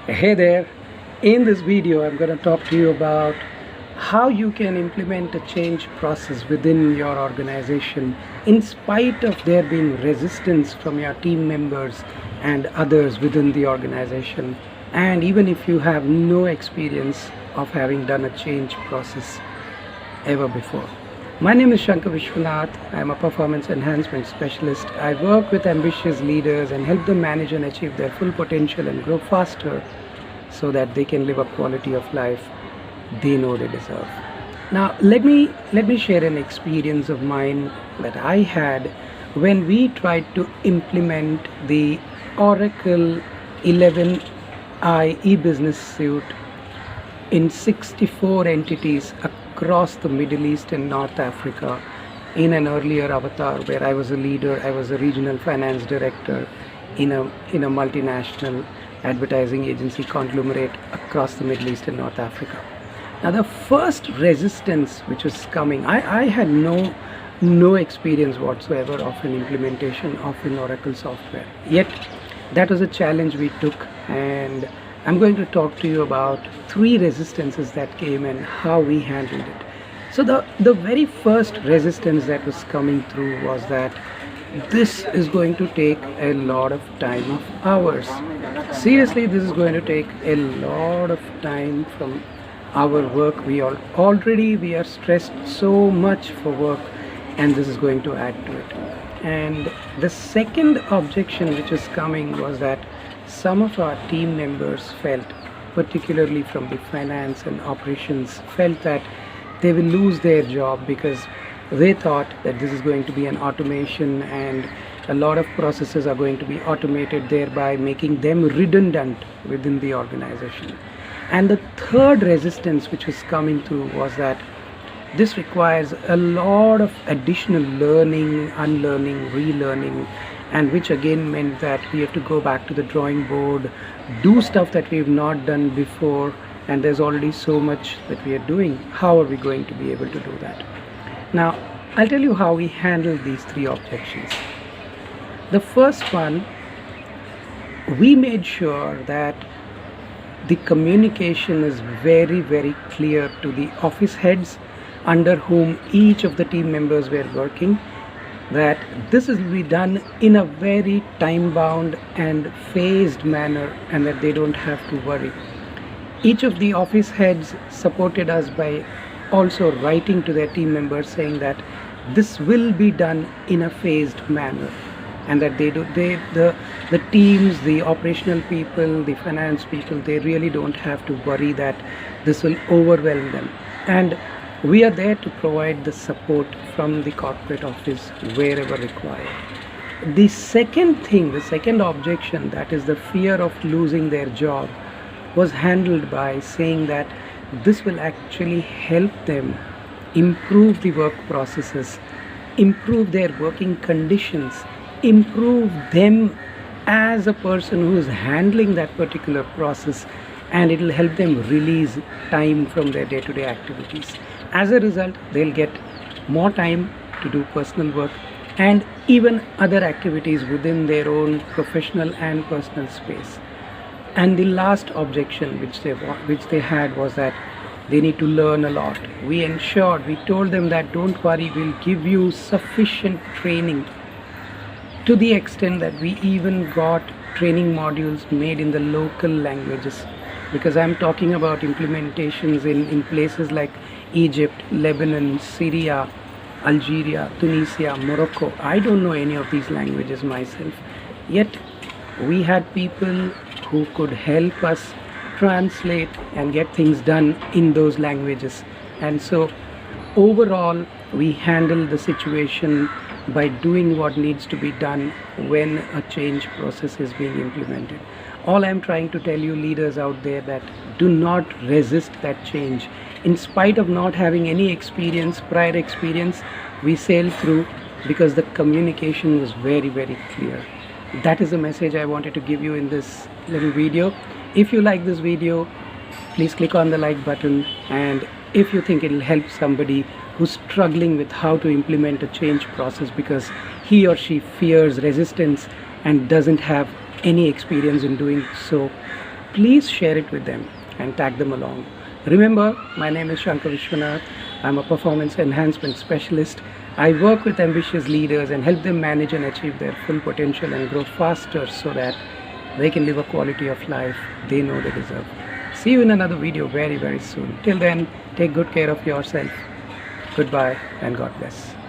Hey there, in this video I'm going to talk to you about how you can implement a change process within your organization in spite of there being resistance from your team members and others within the organization, and even if you have no experience of having done a change process ever before. My name is Shankar Vishwanath. I am a performance enhancement specialist. I work with ambitious leaders and help them manage and achieve their full potential and grow faster so that they can live a quality of life they know they deserve. Now let me share an experience of mine that I had when we tried to implement the Oracle 11i e-business suite in 64 entities across the Middle East and North Africa in an earlier avatar where I was a leader. I was a regional finance director in a multinational advertising agency conglomerate across the Middle East and North Africa. Now the first resistance which was coming, I had no experience whatsoever of an implementation of an Oracle software. Yet that was a challenge we took, and I'm going to talk to you about 3 resistances that came and how we handled it. So the very first resistance that was coming through was that this is going to take a lot of time of hours. Seriously, this is going to take a lot of time from our work. We are stressed so much for work, and this is going to add to it. And the second objection which is coming was that some of our team members felt, particularly from the finance and operations, felt that they will lose their job because they thought that this is going to be an automation and a lot of processes are going to be automated, thereby making them redundant within the organization. And the third resistance which was coming through was that this requires a lot of additional learning, unlearning, relearning, and which again meant that we have to go back to the drawing board, do stuff that we've not done before, and there's already so much that we are doing. How are we going to be able to do that? Now, I'll tell you how we handled these 3 objections. The first one, we made sure that the communication is very, very clear to the office heads under whom each of the team members were working, that this will be done in a very time-bound and phased manner, and that they don't have to worry. Each of the office heads supported us by also writing to their team members saying that this will be done in a phased manner, and that the teams, the operational people, the finance people, they really don't have to worry that this will overwhelm them. And we are there to provide the support from the corporate office wherever required. The second objection, that is the fear of losing their job, was handled by saying that this will actually help them improve the work processes, improve their working conditions, improve them as a person who is handling that particular process, and it will help them release time from their day-to-day activities. As a result, they'll get more time to do personal work and even other activities within their own professional and personal space. And the last objection which they had was that they need to learn a lot. We told them that don't worry, we'll give you sufficient training, to the extent that we even got training modules made in the local languages, because I'm talking about implementations in places like Egypt, Lebanon, Syria, Algeria, Tunisia, Morocco. I don't know any of these languages myself, yet we had people who could help us translate and get things done in those languages. And so overall, we handle the situation by doing what needs to be done when a change process is being implemented. All I'm trying to tell you leaders out there, that do not resist that change. In spite of not having any prior experience, we sailed through because the communication was very, very clear. That is the message I wanted to give you in this little video. If you like this video, please click on the like button, and if you think it will help somebody who's struggling with how to implement a change process because he or she fears resistance and doesn't have any experience in doing so, please share it with them and tag them along. Remember, my name is Shankar Vishwanath. I'm a performance enhancement specialist. I work with ambitious leaders and help them manage and achieve their full potential and grow faster so that they can live a quality of life they know they deserve. See you in another video very, very soon. Till then, take good care of yourself. Goodbye and God bless.